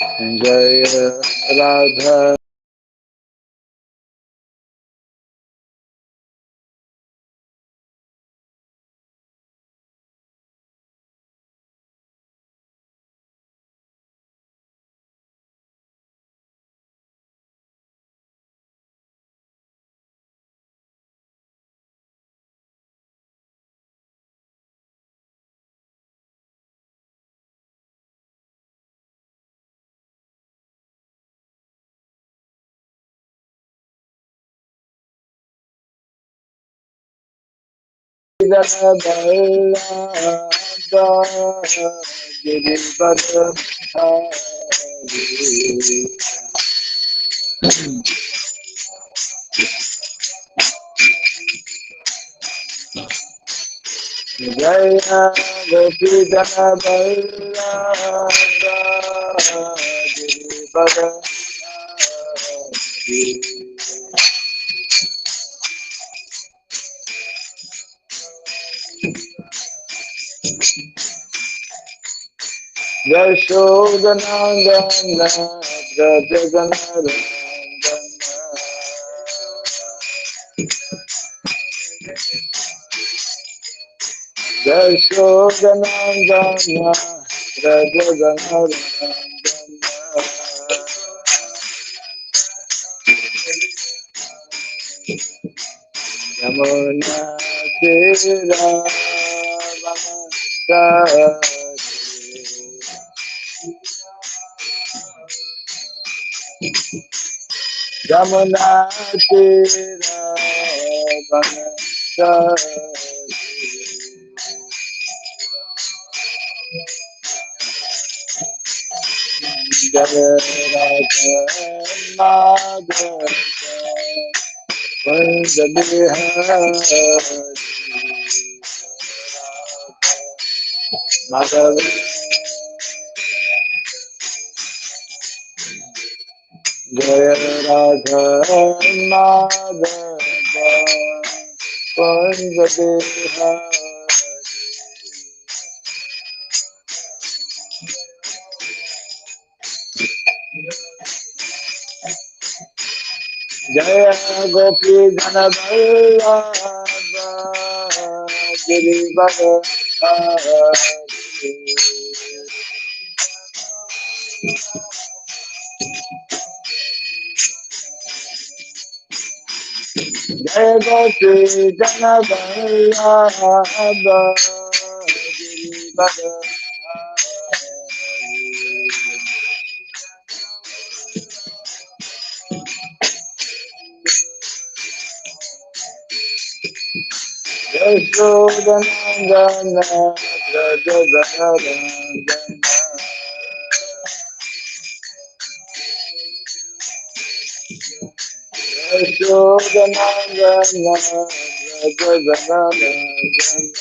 Jaya Radha Jaya Gopidana Ballabha Giripada Yashodanandana Prajaganarandana Yashodanandana Prajaganarandana Yamuna Tira Yamuna Tira Jaya Radha Madhava Madhava Jaya Radha Madhava Panjadeha Jaya Gopi Jana Vallabha Girivara Jaya Gopi Jana Vallabha Girivara Yashodanandana Prajaganarandana Yashodanandana Prajaganarandana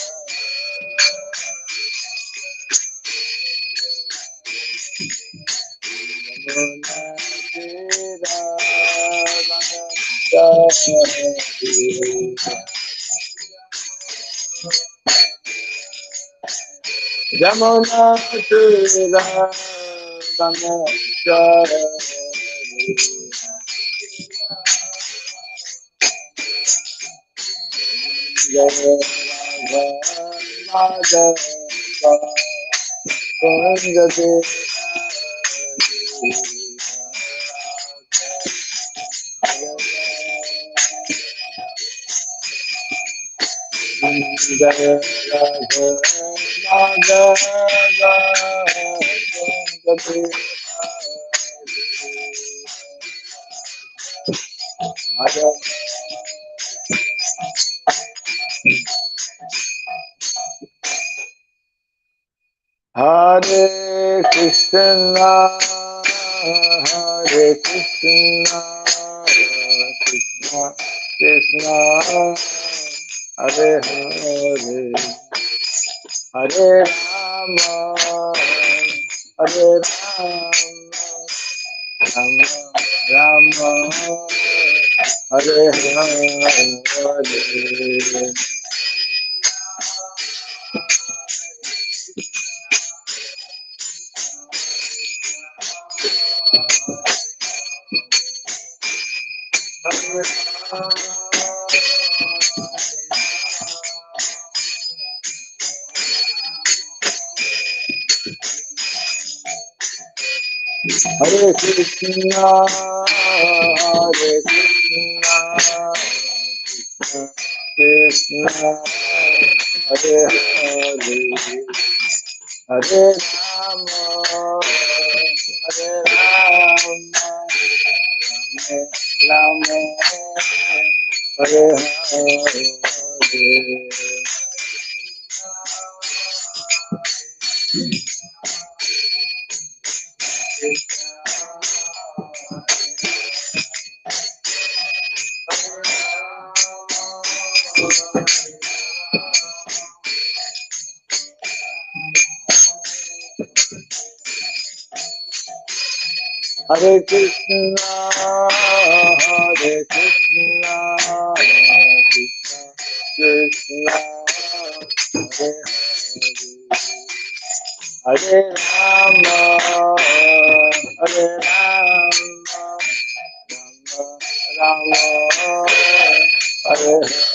Jamuna Tira Vanachara Jaya Radha Madhava Panjade Jaya Radha Madhava Panjade Hare Krishna, Hare Krishna, Krishna Krishna, Hare Hare, Hare Rama, Hare Rama, Rama Rama, Hare Hare. Hare Krishna, Hare Krishna, Krishna, Hare Hare, Hare Rama, Hare Rama, Rama, Hare Hare. Hare Krishna, Hare Krishna, Krishna Krishna, Hare Hare, Hare Rama, Hare Rama, Rama Rama, Hare Hare.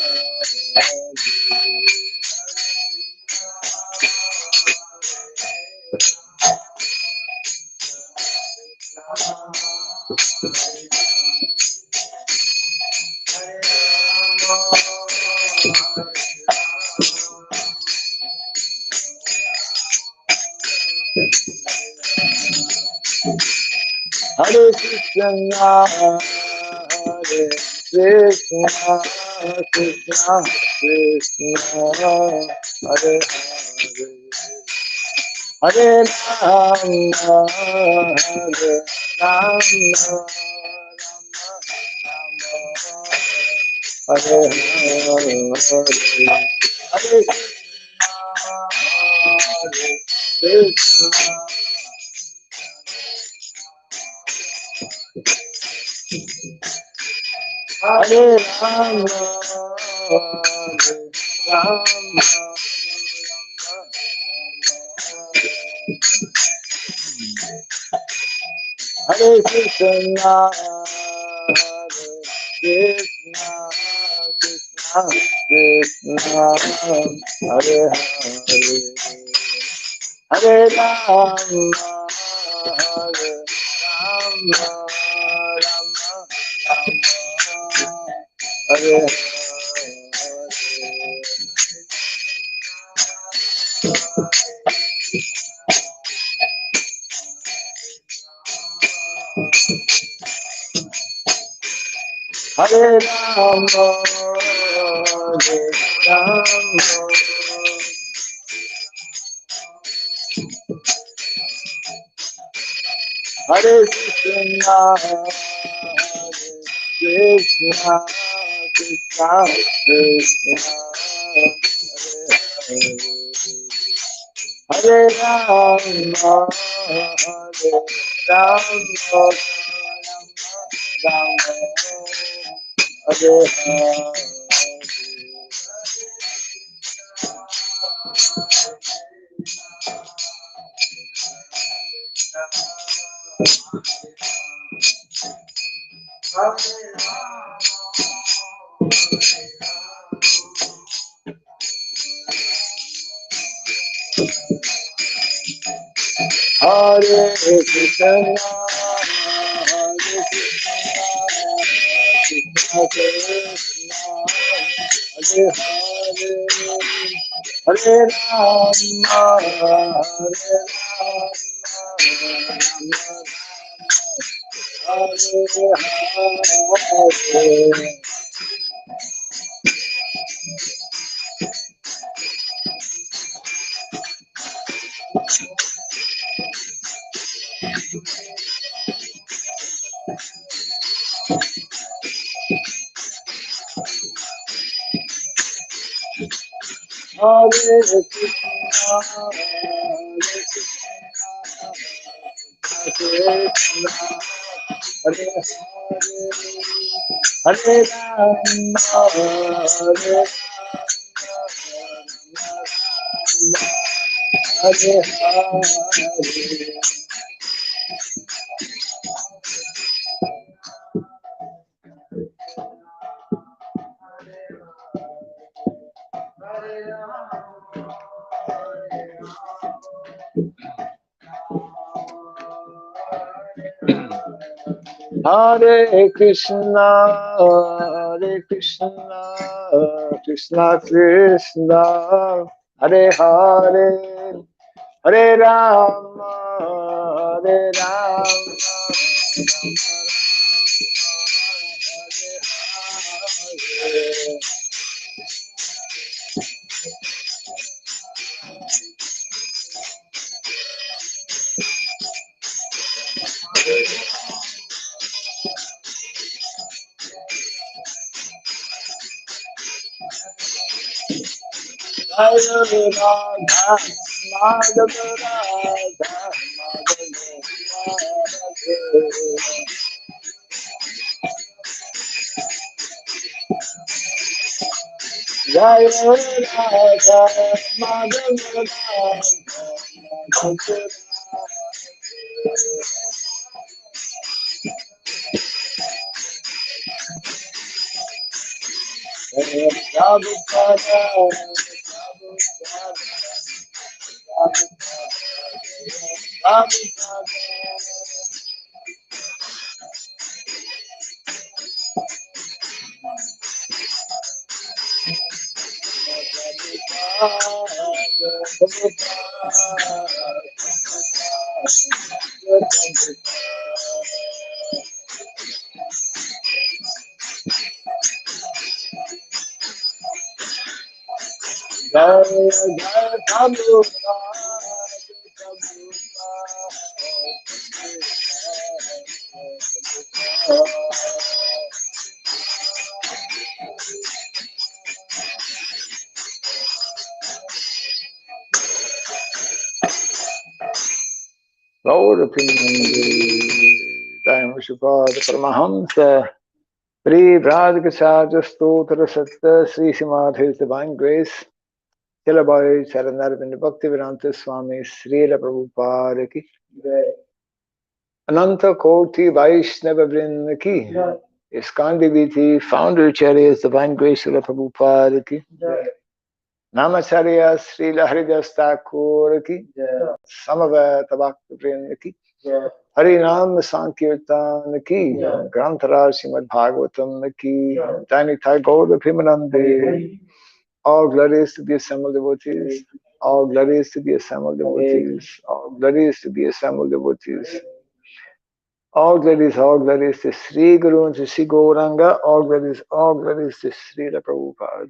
Hare Krishna, Hare Krishna, Krishna Krishna, Hare Hare, Hare Rama, Hare Rama, Rama Rama, Hare Hare, Hare Krishna, Hare Rama, Hare Rama, Hare Krishna, Hare Krishna, Krishna Krishna, Hare Hare, Hare Rama, Hare Rama, Rama Rama, Hare Hare. Hare Rama, Hare Rama, Hare Krishna, Hare Krishna, Krishna Krishna, Hare Hare, Hare Rama, Hare Rama, Rama Hare Hare. Hare Krishna, Hare Krishna, Krishna Krishna, Hare Hare, Hare Rama, Hare Rama, Hare Hare. Hare Krishna, Hare Krishna, Hare Hare, Hare Rama, Hare Rama, Hare Hare. Hare Krishna, Krishna Krishna, Hare Hare, Hare Rama, Hare Rama, Hare Hare Radha, Madhava Radha, Jaya Radha, Madhava Radha, Lord Time Shupad Paramahamsa Pri Bradhikasaj Stotra Satta Sri Srimad His Divine Grace Chilabai Charanarvind Bhaktivedanta Swami Srila Prabhupada Ki Ananta Koti Vaishnava Vrinda Ki Iskand Deviti Founder Chariots Divine Grace Srila Prabhupada Ki Namacharya Srila Haridas Thakur Ki Samaveta Bhakti Vrinda Ki Harinam Sankirtan Ki Granthara Srimad Bhagavatam Ki Danitai Gaur Pimanande. All glories to the assembled devotees. All glories to the assembled devotees. All glories to the assembled devotees. All glories to Sri Guru and to Sri Gauranga. All glories to Sri Prabhupada.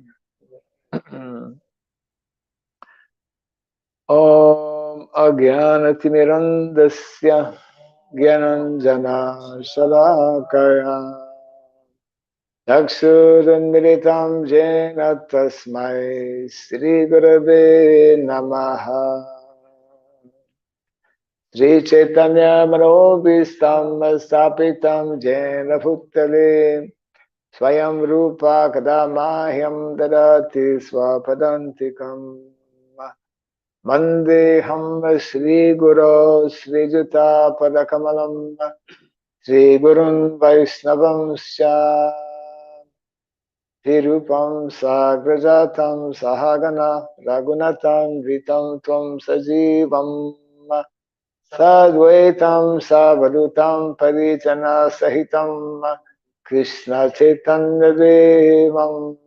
Om Agyanatimirandasya Gyananjana Shalakaya Chakshurunmilitam Jena Tasmai Sri Gurave Namaha Sri Chaitanya Manobhistam Stapitam Jena Bhutale Swayam Rupa Kadamahyam Dadati Swapadantikam Vandeham Sri Guru Sri Juta Padakamalam Sri Gurun Vaisnavam Sya Tirupam Sagrajatam Sahagana Ragunatam Vitam Tvam Sajivam Sadvaitam Savadutam Parichana Sahitam Krishna Chaitanya Devam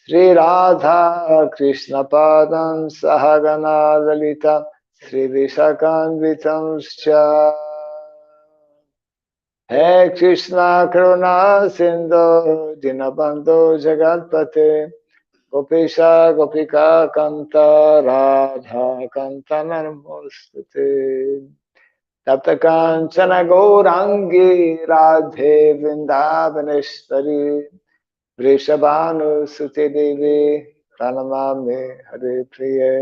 Sri Radha Krishna Padam Sahagana Lalita Sri Vishakan Vitam Scha Hey Krishna Karuna Sindhu Dinabandhu Jagatpate Gopesha Gopika Kanta Radha Kanta Narmostate Tapta Kanchana Gaurangi Radhe Vrindavaneshwari Vrishabhanu Suti Devi Pranamami Hare Priye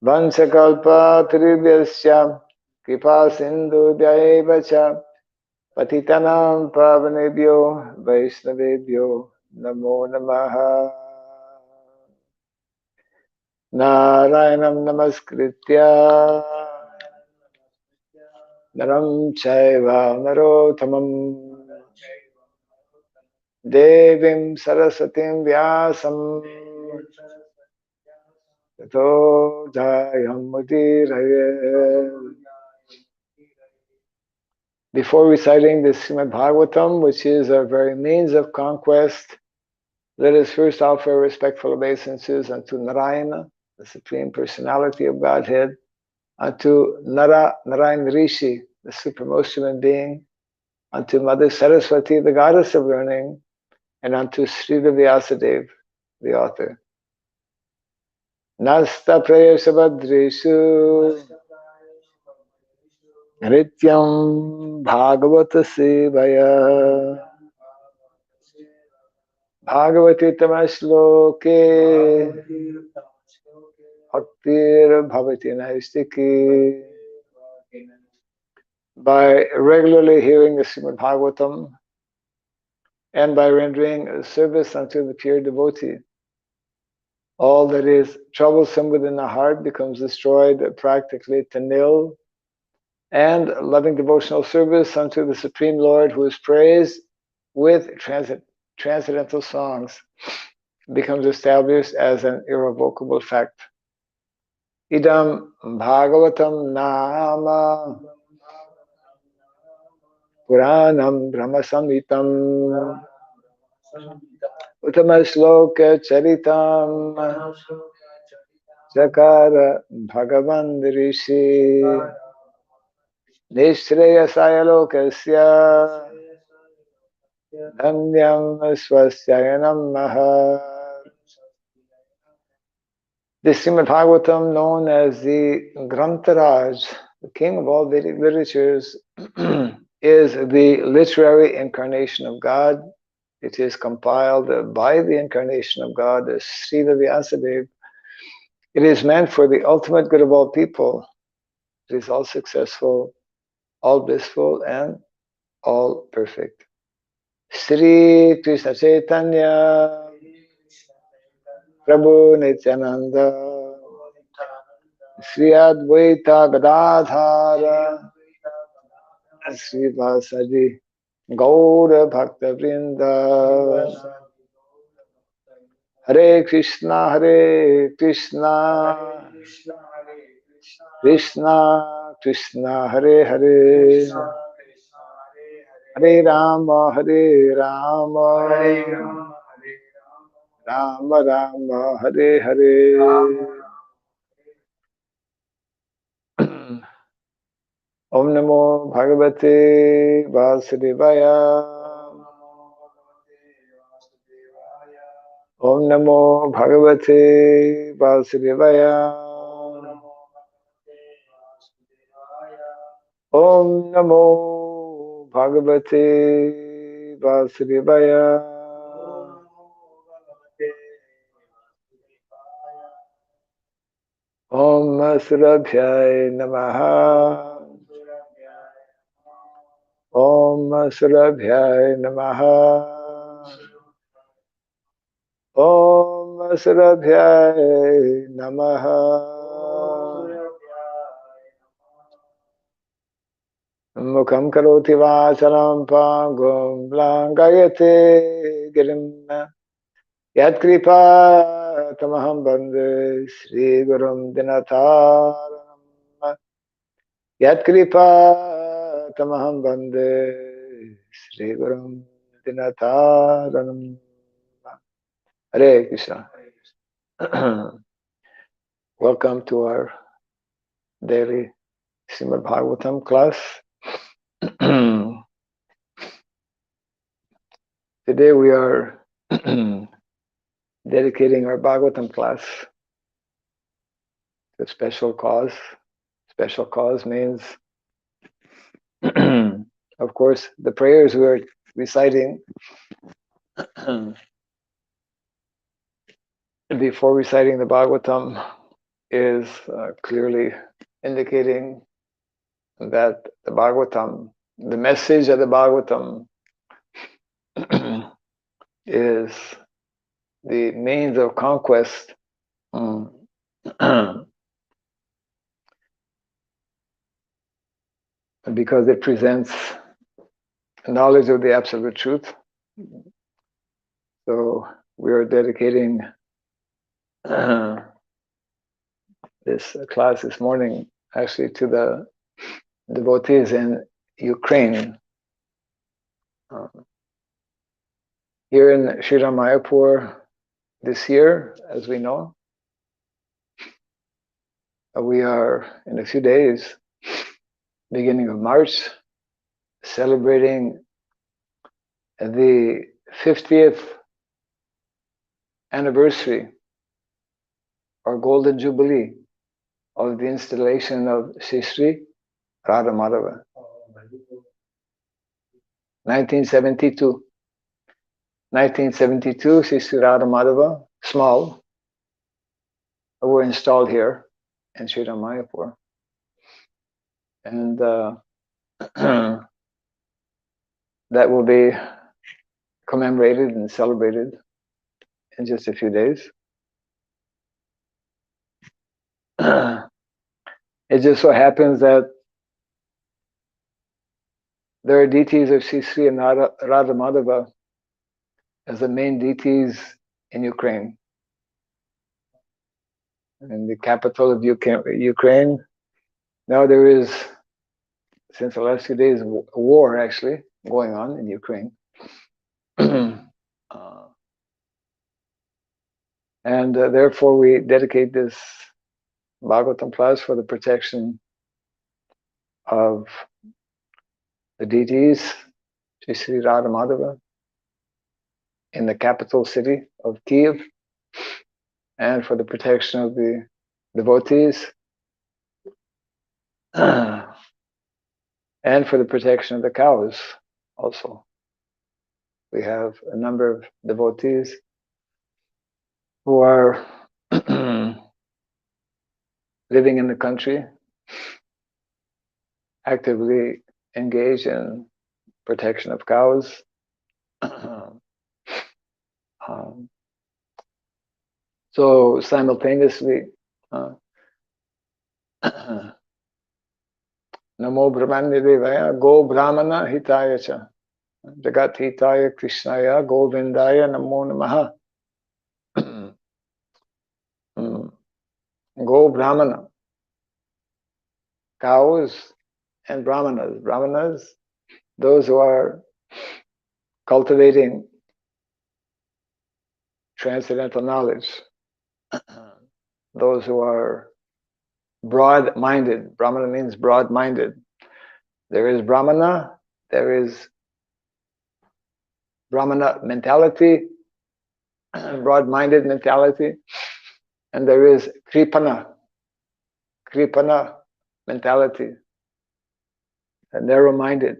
Vansakalpa Tribhyasya Kripa Sindhu Dhyaivacha Patitanam Pavanebhyo Vaishnavebhyo Namo Namaha Narayanam Namaskritya Naram Chaiva Narottamam Devim Sarasatim Vyasam Tato Jayam Mudiraya Before reciting the Srimad Bhagavatam, which is our very means of conquest, let us first offer respectful obeisances unto Narayana, the Supreme Personality of Godhead, unto Narayan Rishi, the supremmost human being, unto Mother Saraswati, the goddess of learning, and unto Sridham Vyasadeva, the author. Nasta Prayasabhadreshu Nityam Bhagavata Sevaya Bhagavati Tamashloke Bhaktir Bhavati Naistiki. By regularly hearing the Srimad Bhagavatam and by rendering service unto the pure devotee, all that is troublesome within the heart becomes destroyed practically to nil, and loving devotional service unto the Supreme Lord, who is praised with transcendental songs, becomes established as an irrevocable fact. Idam Bhagavatam Nama Puranam Brahma Samhitam Uttama Shloka Charitam Chakara Bhagavan Rishi Nishreyasaya Lokasya Dhamyam Swasyayanam Maha. The Srimad Bhagavatam, known as the Grantaraj, the king of all Vedic literatures, is the literary incarnation of God. It is compiled by the incarnation of God, the Sridham Vyasadeva. It is meant for the ultimate good of all people. It is all successful, all blissful, and all perfect. Sri Krishna Chaitanya Prabhu Nityananda Sri Advaita Gadadhara Sri Vasadi Gaura Bhakta Vrinda. Hare Krishna Krishna Krishna Hare Hare Hare Rama Rama Rama Hare Hare. Om Namo Bhagavate Vasudevaya. Om Namo Bhagavate Vasudevaya. Om Namo Bhagavate Vasudevaya. Om Surabhyay Namaha. Om Surabhyay Namaha. Om Surabhyay Namaha. Mukham karoti vachalam pangum langayate girim yat kripa tamaham bande Sri Gurum Dinataranam yat kripa tamaham bande Sri Gurum Dinataranam. Hare Krishna. Welcome to our daily Srimad Bhagavatam class. Today we are dedicating our Bhagavatam class to a special cause. Special cause means, of course, the prayers we are reciting before reciting the Bhagavatam is clearly indicating that the Bhagavatam, the message of the Bhagavatam, is the means of conquest because it presents knowledge of the absolute truth. So we are dedicating this class this morning actually to the devotees in Ukraine. Here in Sridham Mayapur this year, as we know, we are in a few days, beginning of March, celebrating the 50th anniversary or Golden Jubilee of the installation of Sri Radha Madhava. 1972. 1972, Sri Radha Madhava, small, were installed here in Sridham Mayapur. And that will be commemorated and celebrated in just a few days. It just so happens that there are deities of Sri and Radha Madhava as the main deities in Ukraine. In the capital of Ukraine, now there is, since the last few days, a war actually going on in Ukraine. And therefore we dedicate this Bhagavatam class for the protection of the deities, Sri Radha Madhava, in the capital city of Kiev, and for the protection of the devotees, and for the protection of the cows also. We have a number of devotees who are living in the country, actively engaged in protection of cows. So simultaneously, Namo Brahmanya Devaya Go Brahmana Hitaya Cha Jagat Hitaya Krishnaya Govindaya Namo Namaha. Go Brahmana, cows and Brahmanas. Brahmanas, those who are cultivating transcendental knowledge, those who are broad-minded. Brahmana means broad-minded. There is Brahmana, there is Brahmana mentality, broad-minded mentality, and there is Kripana mentality, a narrow-minded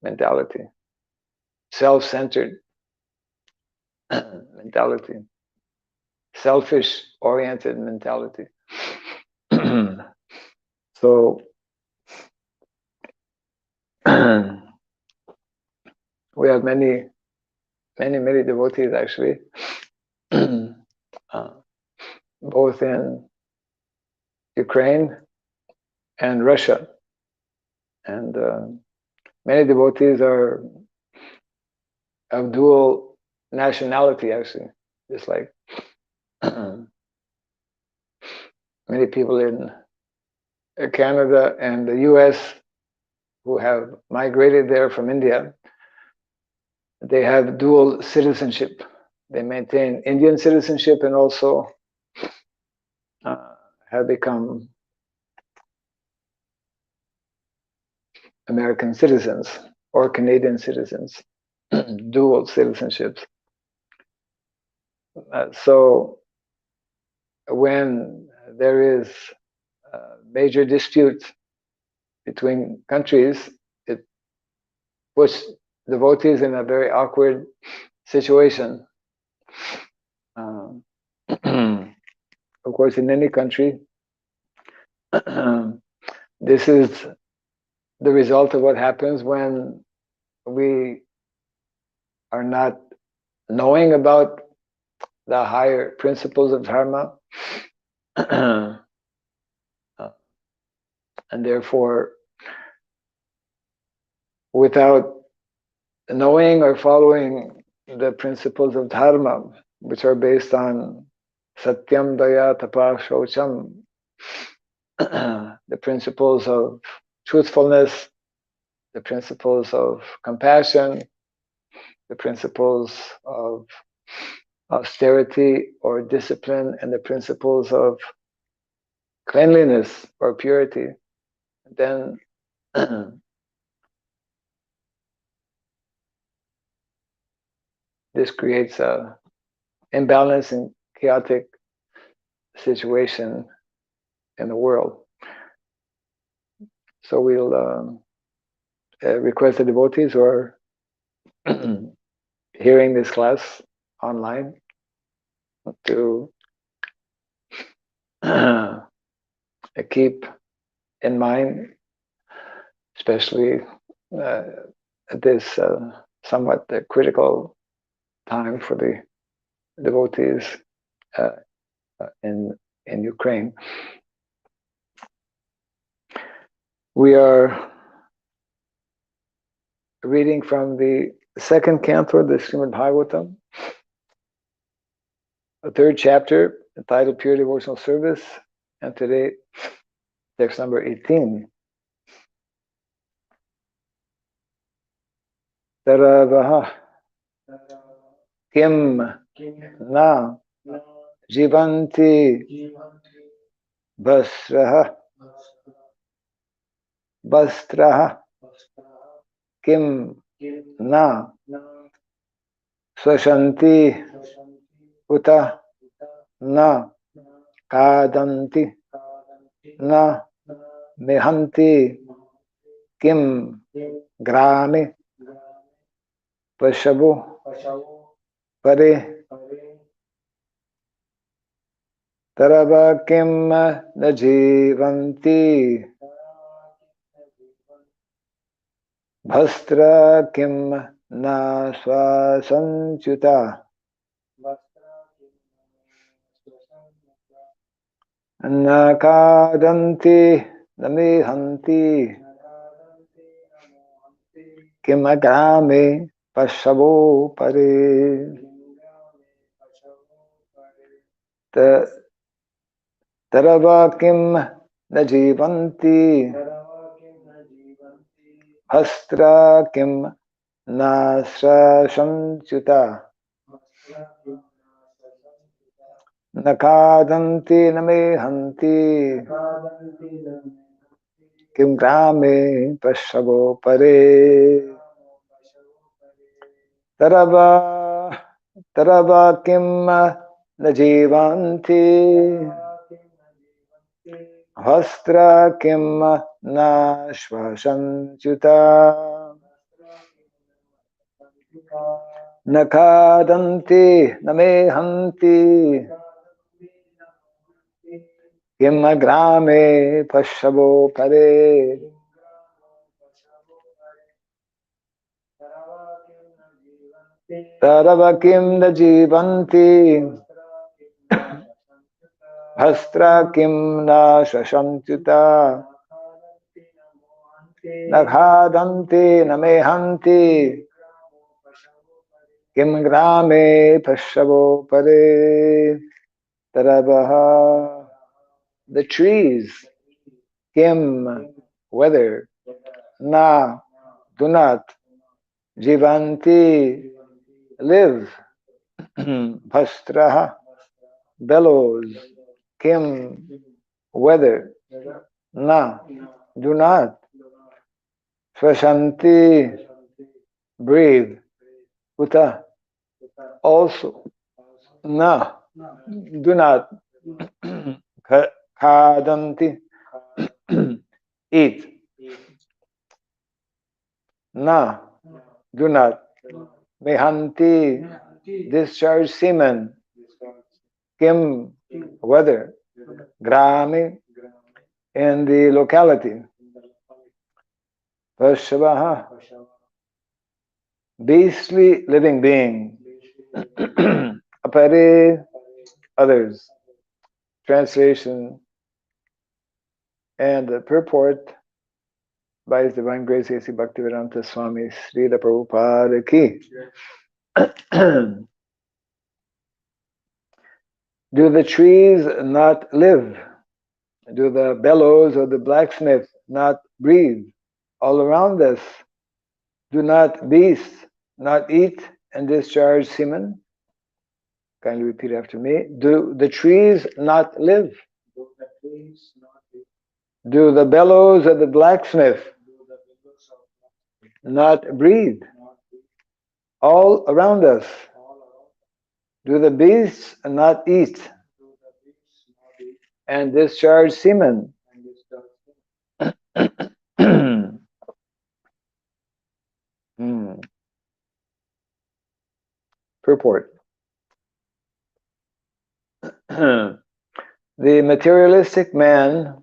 mentality, self-centered mentality, selfish-oriented mentality. So we have many devotees actually, both in Ukraine and Russia, and many devotees are of dual nationality actually, just like many people in Canada and the US who have migrated there from India. They have dual citizenship. They maintain Indian citizenship and also have become American citizens or Canadian citizens, dual citizenships. So when there is a major dispute between countries, it puts devotees in a very awkward situation. Of course, in any country, this is the result of what happens when we are not knowing about the higher principles of dharma, and therefore, without knowing or following the principles of dharma, which are based on satyam, daya, tapa, shaucham, the principles of truthfulness, the principles of compassion, the principles of austerity or discipline, and the principles of cleanliness or purity, then this creates a imbalance and chaotic situation in the world. So we'll request the devotees who are hearing this class online to keep in mind, especially at this somewhat critical time for the devotees in Ukraine. We are reading from the second canto of the Srimad Bhagavatam, the third chapter entitled Pure Devotional Service, and today text number 18. Taravaha kim na jivanti basraha kim na swashanti uta na kadanti na mehanti kim grame pashabu pare tarava kim najivanti bhastra kim na swasanchuta na kadanti na mehanti kim agrame pashabu pare. Tarava kim najivanti hastra kim nasrasanchuta nakadanti namehanti kim grame pashago pare. Tarava kim najivanti hastra kim nashvasanchuta nakadanti namehanti kim grame pashabu pare. Tarava kim najivanti hastra kim nashvasanchuta nakhadanti namehanti kim grame pashabu pare. Taravaha, the trees, kim, whether, na, do not, jivanti, live, bhastraha, bellows, kim, whether, na, do not, swashanti, breathe, uta, also, na, do not, khadanti, eat, na, do not, mehanti, discharge semen, kim, whether, grami, in the locality, pashabaha, beastly living being, apare, others. Translation and the purport by His Divine Grace A.C. Bhaktivedanta Swami Srila Prabhupada ki. Do the trees not live? Do the bellows of the blacksmith not breathe? all around us, do not beasts not eat and discharge semen? Kindly repeat after me. Do the trees not live? Do the bellows of the blacksmith not breathe? All around us. Do the beasts not eat and discharge semen? Purport. The materialistic man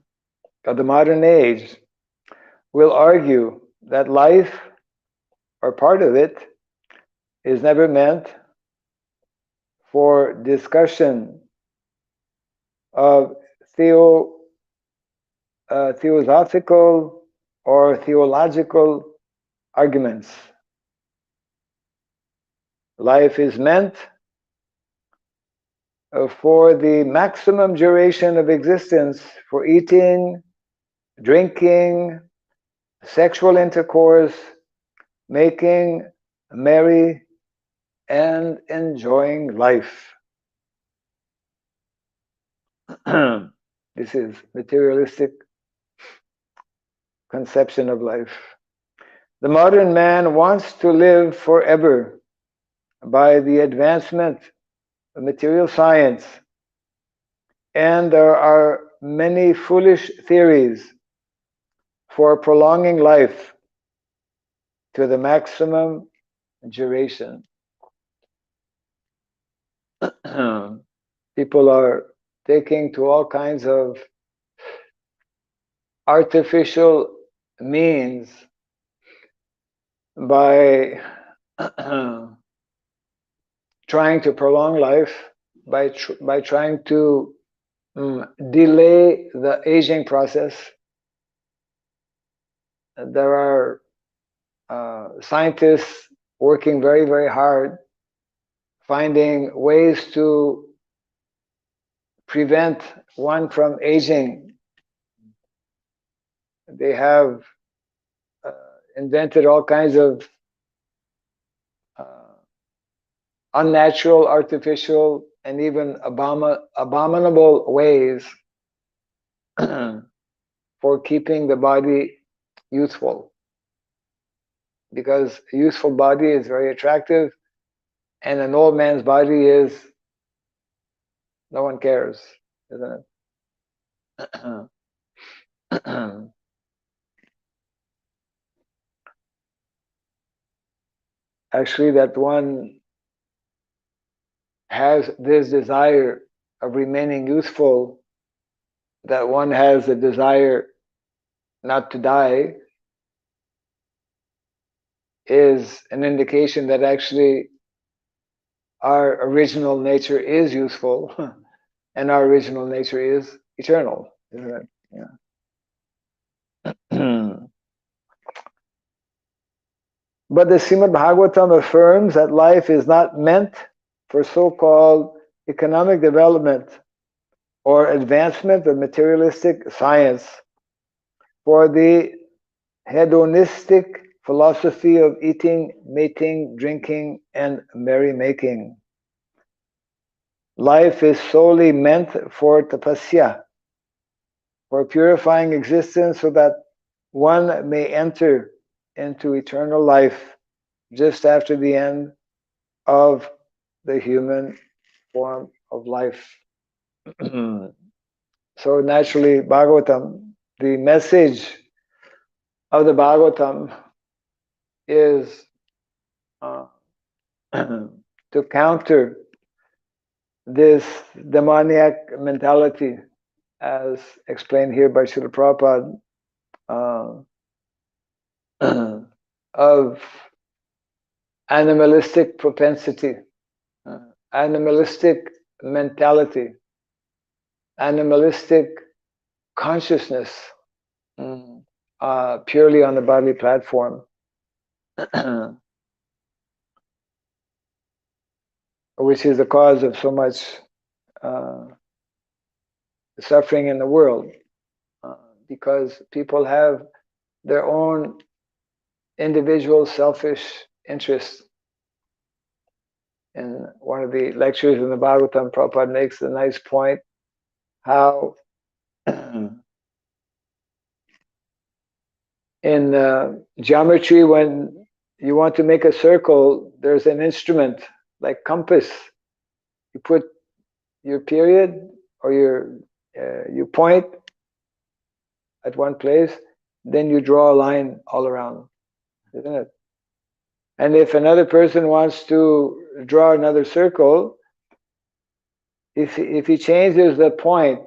of the modern age will argue that life, or part of it, is never meant for discussion of theosophical or theological arguments. Life is meant for the maximum duration of existence, for eating, drinking, sexual intercourse, making merry, and enjoying life. This is materialistic conception of life. The modern man wants to live forever by the advancement of material science, and there are many foolish theories for prolonging life to the maximum duration. People are taking to all kinds of artificial means by trying to prolong life, by trying to delay the aging process. There are scientists working very, very hard, finding ways to prevent one from aging. They have invented all kinds of unnatural, artificial, and even abominable ways for keeping the body youthful. Because a youthful body is very attractive, and an old man's body is, no one cares, isn't it? Actually, that one has this desire of remaining youthful, that one has a desire not to die, is an indication that actually our original nature is youthful and our original nature is eternal, isn't it? Yeah. But the Srimad Bhagavatam affirms that life is not meant for so-called economic development or advancement of materialistic science, for the hedonistic philosophy of eating, mating, drinking, and merrymaking. Life is solely meant for tapasya, for purifying existence so that one may enter into eternal life just after the end of the human form of life. So naturally, Bhagavatam, the message of the Bhagavatam is to counter this demoniac mentality, as explained here by Srila Prabhupada, of animalistic propensity, animalistic mentality, animalistic consciousness, purely on the bodily platform, which is the cause of so much suffering in the world, because people have their own individual selfish interest. In one of the lectures in the Bhagavatam, Prabhupada makes a nice point how in geometry, when you want to make a circle, there's an instrument like compass. You put your period or you point at one place, then you draw a line all around, isn't it? And if another person wants to draw another circle, if he changes the point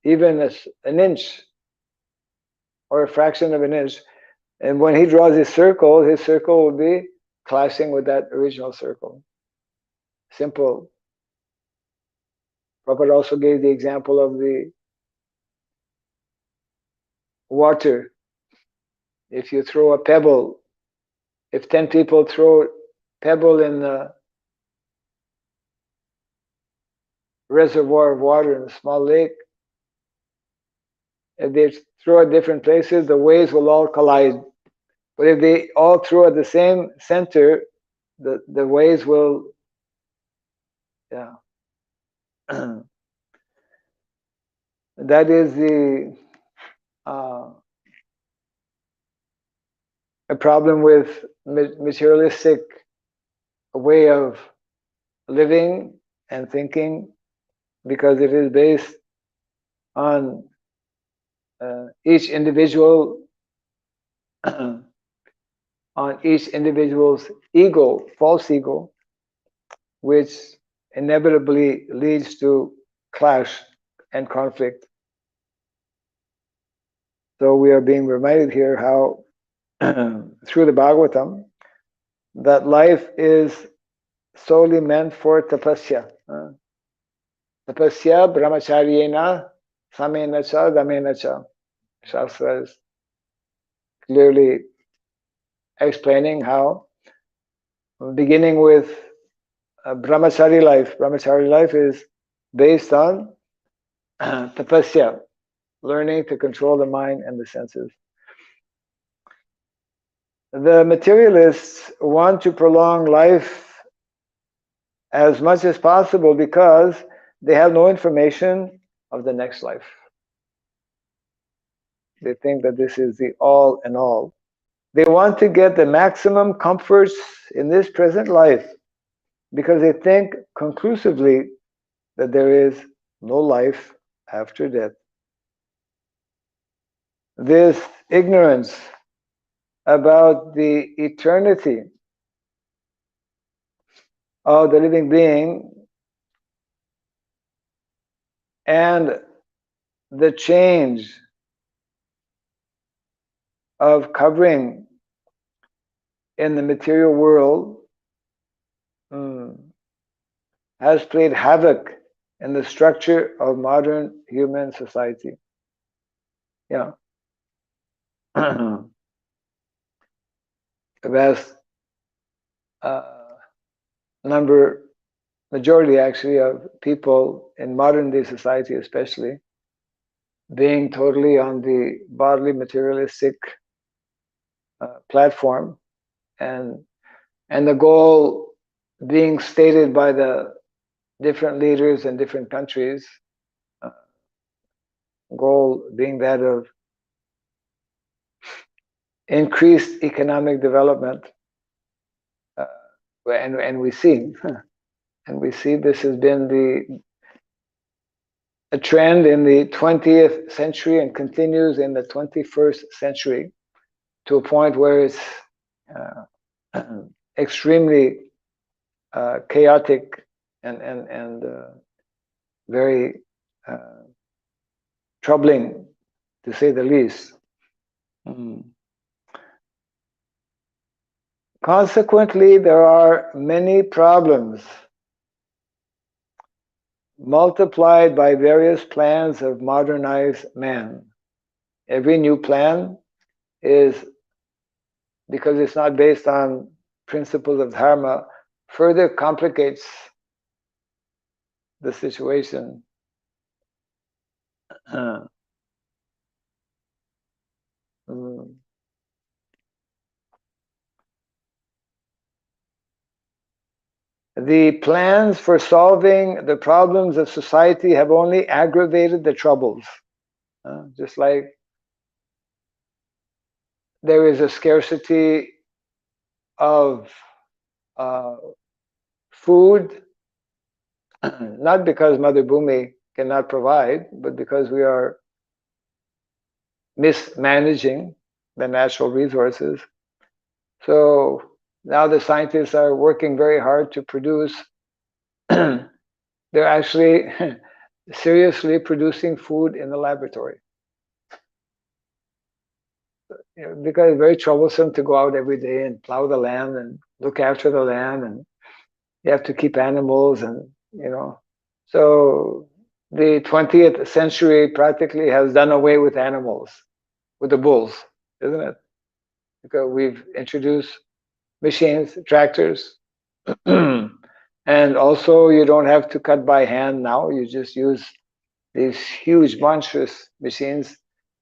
even an inch or a fraction of an inch, and when he draws his circle will be clashing with that original circle. Simple. Prabhupada also gave the example of the water. If you throw a pebble, if 10 people throw a pebble in the reservoir of water in a small lake, if they throw at different places, the waves will all collide. But if they all throw at the same center, the waves will, yeah. That is the a problem with materialistic way of living and thinking, because it is based on each individual on each individual's ego, false ego, which inevitably leads to clash and conflict. So we are being reminded here how through the Bhagavatam that life is solely meant for tapasya. Tapasya brahmacharyena samena cha damena cha. Shastra is clearly explaining how, beginning with brahmachari life. Brahmachari life is based on tapasya, learning to control the mind and the senses. The materialists want to prolong life as much as possible because they have no information of the next life. They think that this is the all in all. They want to get the maximum comforts in this present life because they think conclusively that there is no life after death. This ignorance about the eternity of the living being and the change of covering in the material world has played havoc in the structure of modern human society. Yeah. A vast majority actually of people in modern day society especially, being totally on the bodily materialistic platform, and the goal being stated by the different leaders in different countries, goal being that of increased economic development, and we see this has been a trend in the 20th century and continues in the 21st century to a point where it's extremely chaotic and very troubling, to say the least. Consequently, there are many problems multiplied by various plans of modernized man. Every new plan is, because it's not based on principles of dharma, further complicates the situation. the plans for solving the problems of society have only aggravated the troubles. Just like there is a scarcity of food, not because Mother Bhumi cannot provide, but because we are mismanaging the natural resources. So now the scientists are working very hard to produce. They're actually seriously producing food in the laboratory. Because it's very troublesome to go out every day and plow the land and look after the land, and you have to keep animals, and so the 20th century practically has done away with animals, with the bulls, isn't it? Because we've introduced machines, tractors, and also you don't have to cut by hand now. You just use these huge monstrous machines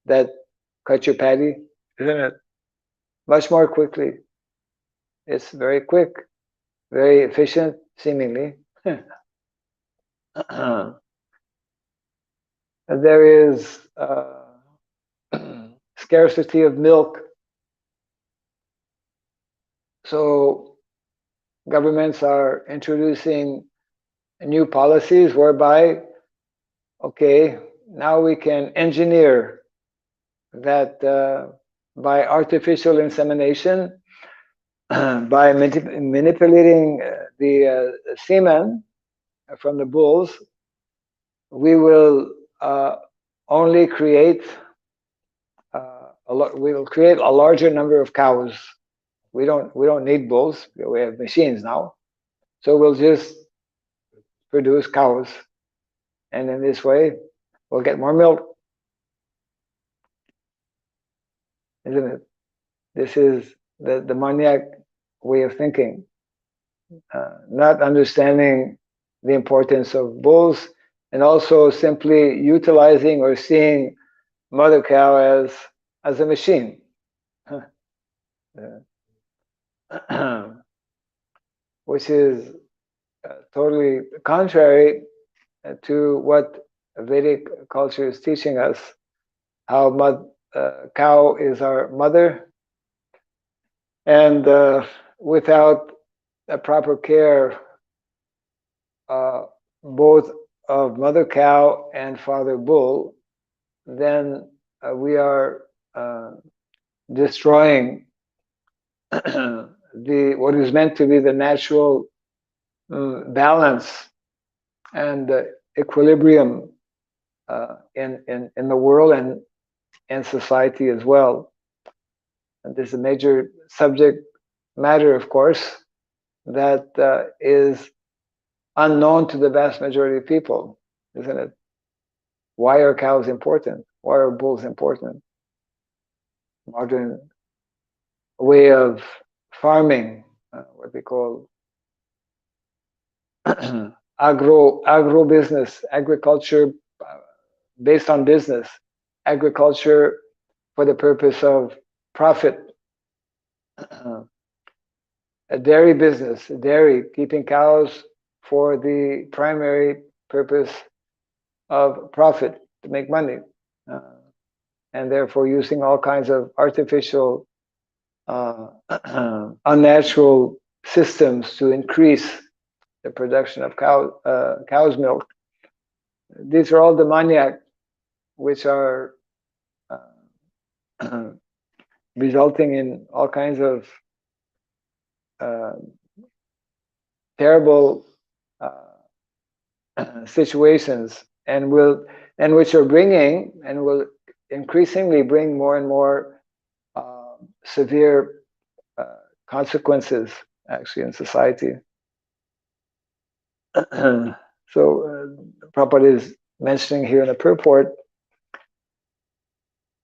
that cut your paddy, isn't it? Much more quickly. It's very quick, very efficient, seemingly. There is scarcity of milk. So governments are introducing new policies whereby, okay, now we can engineer that by artificial insemination, by manipulating the semen from the bulls, we will only create we will create a larger number of cows. We don't need bulls. We have machines now, so we'll just produce cows, and in this way, we'll get more milk, isn't it? This is the demoniac way of thinking, not understanding the importance of bulls, and also simply utilizing or seeing mother cow as a machine. Which is totally contrary to what Vedic culture is teaching us, how cow is our mother, and without a proper care, both of mother cow and father bull, then we are destroying what is meant to be the natural balance and equilibrium in the world and in society as well. And this is a major subject matter, of course, that is unknown to the vast majority of people, isn't it? Why are cows important? Why are bulls important? Modern way of farming, what we call agro business, agriculture based on business, agriculture for the purpose of profit, a dairy business, dairy, keeping cows for the primary purpose of profit, to make money, and therefore using all kinds of artificial, unnatural systems to increase the production of cow's milk. These are all demoniac, which are resulting in all kinds of terrible situations, and which are bringing and will increasingly bring more and more severe consequences, actually, in society. So Prabhupada is mentioning here in the purport,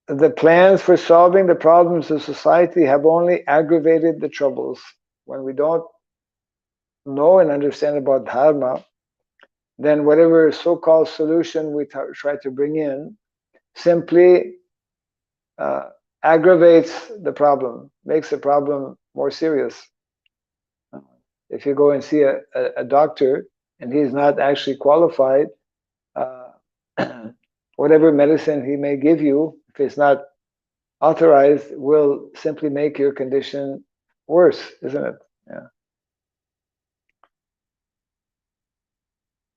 the plans for solving the problems of society have only aggravated the troubles. When we don't know and understand about dharma, then whatever so-called solution we try to bring in simply aggravates the problem, makes the problem more serious. if you go and see a doctor and he's not actually qualified, whatever medicine he may give you, if it's not authorized, will simply make your condition worse, isn't it? Yeah.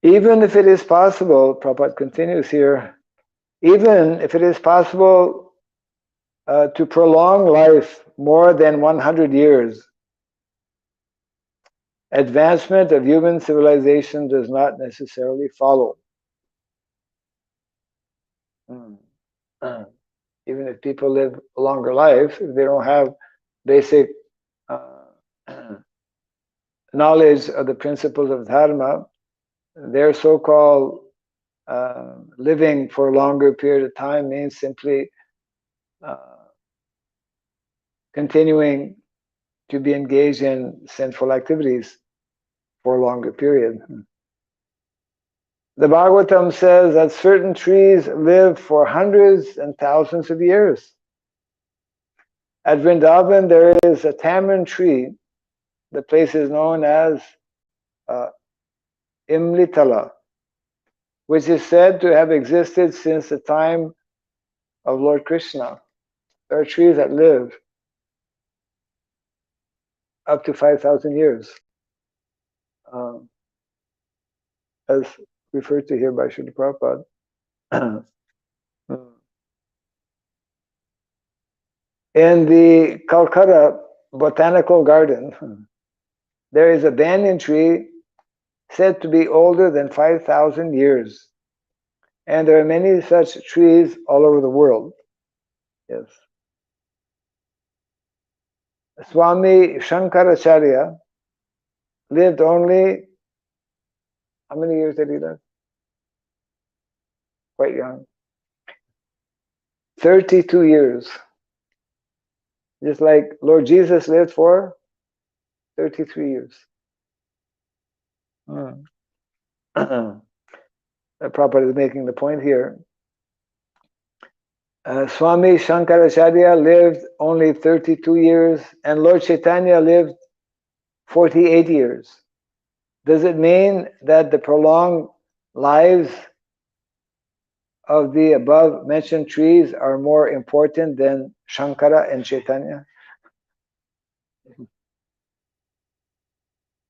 Even if it is possible, Prabhupada continues here, even if it is possible to prolong life more than 100 years, advancement of human civilization does not necessarily follow. Even if people live a longer life, if they don't have basic knowledge of the principles of dharma, their so-called living for a longer period of time means simply continuing to be engaged in sinful activities for a longer period. The Bhagavatam says that certain trees live for hundreds and thousands of years. At Vrindavan, there is a tamarind tree. The place is known as Imlitala, which is said to have existed since the time of Lord Krishna. There are trees that live up to 5,000 years, as referred to here by Srila Prabhupada. In the Calcutta Botanical Garden, there is a banyan tree said to be older than 5,000 years. And there are many such trees all over the world. Yes. Swami Shankaracharya lived only, how many years did he live? Quite young. 32 years. Just like Lord Jesus lived for 33 years. Prabhupada is making the point here. Swami Shankaracharya lived only 32 years and Lord Chaitanya lived 48 years. Does it mean that the prolonged lives of the above mentioned trees are more important than Shankara and Chaitanya?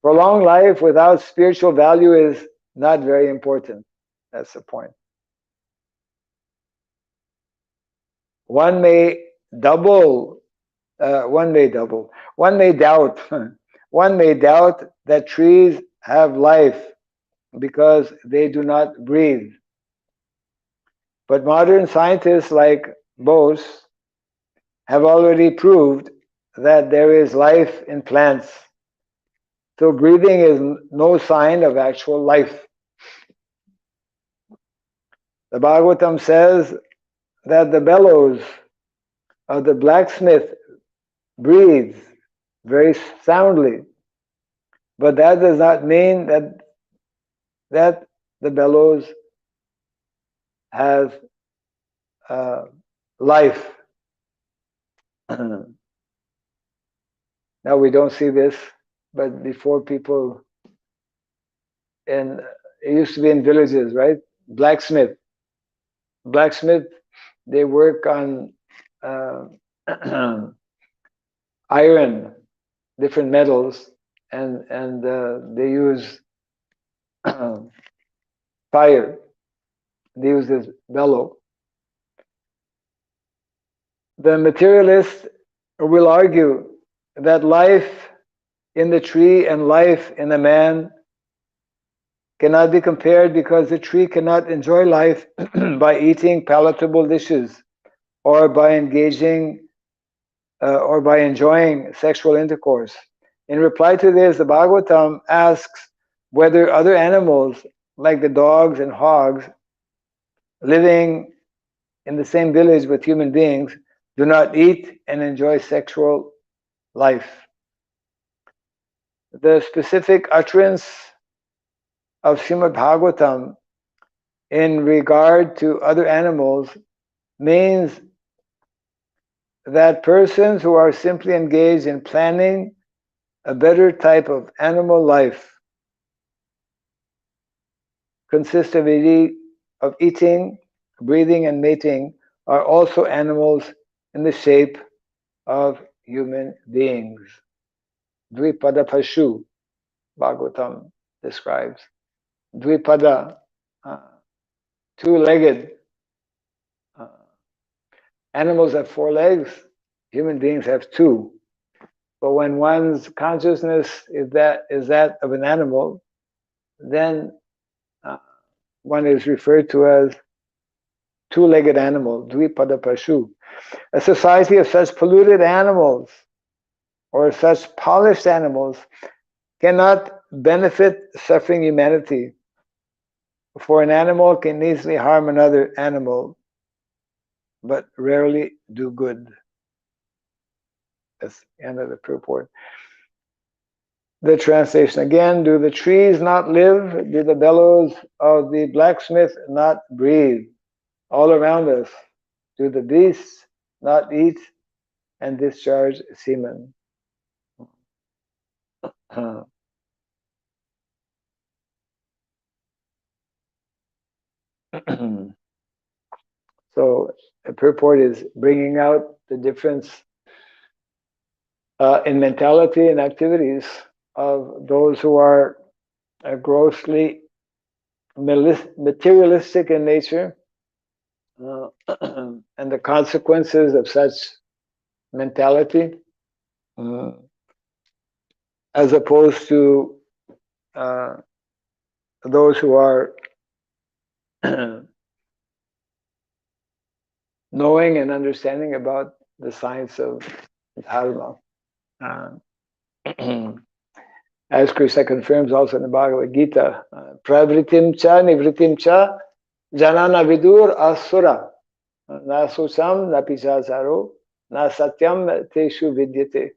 Prolonged life without spiritual value is not very important. That's the point. One may doubt that trees have life because they do not breathe. But modern scientists like Bose have already proved that there is life in plants. So breathing is no sign of actual life. The Bhagavatam says that the bellows of the blacksmith breathes very soundly, but that does not mean that the bellows has life. Now we don't see this, but before people, it used to be in villages, right? Blacksmith, they work on iron, different metals, and they use fire. They use this bellow. The materialist will argue that life in the tree and life in a man cannot be compared because the tree cannot enjoy life by eating palatable dishes or by engaging or by enjoying sexual intercourse. In reply to this, the Bhagavatam asks whether other animals like the dogs and hogs living in the same village with human beings do not eat and enjoy sexual life. The specific utterance of Srimad Bhagavatam in regard to other animals means that persons who are simply engaged in planning a better type of animal life consists of eating, breathing, and mating, are also animals in the shape of human beings. Dvipada Pashu, Bhagavatam describes. Dvipada, two-legged. Animals have 4 legs, human beings have 2. But when one's consciousness is that of an animal, then one is referred to as two-legged animal, Dvipada Pashu. A society of such polluted animals or such polished animals cannot benefit suffering humanity, for an animal can easily harm another animal, but rarely do good. That's the end of the purport. The translation again: do the trees not live? Do the bellows of the blacksmith not breathe all around us? Do the beasts not eat and discharge semen? So the purport is bringing out the difference in mentality and activities of those who are grossly materialistic in nature, and the consequences of such mentality, as opposed to those who are knowing and understanding about the science of dharma. As Krishna confirms also in the Bhagavad Gita, pravritim cha nivritim cha janana vidur asura na susam na pichasaro na satyam teshu vidyate.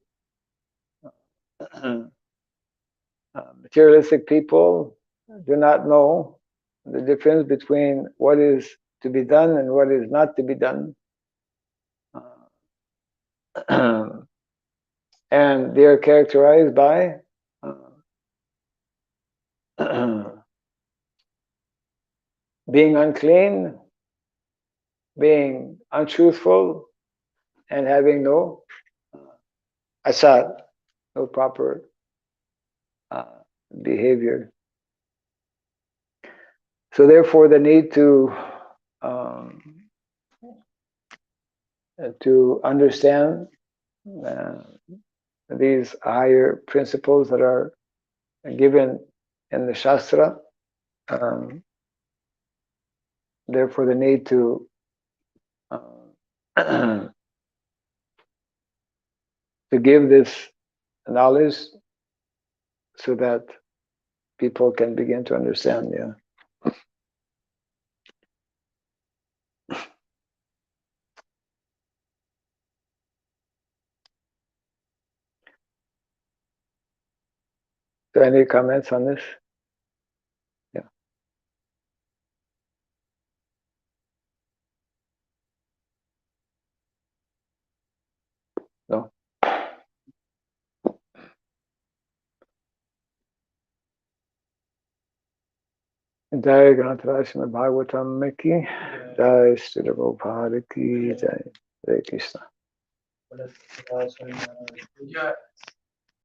Materialistic people do not know the difference between what is to be done and what is not to be done. And they are characterized by being unclean, being untruthful, and having no asad, no proper behavior. So therefore the need to understand these higher principles that are given in the Shastra, therefore the need to to give this knowledge so that people can begin to understand. So any comments on this? Yeah. No? Jai Granthara Srimad Bhagavatam ki Jai Sridham Prabhupada ki Jai. Hare Krishna.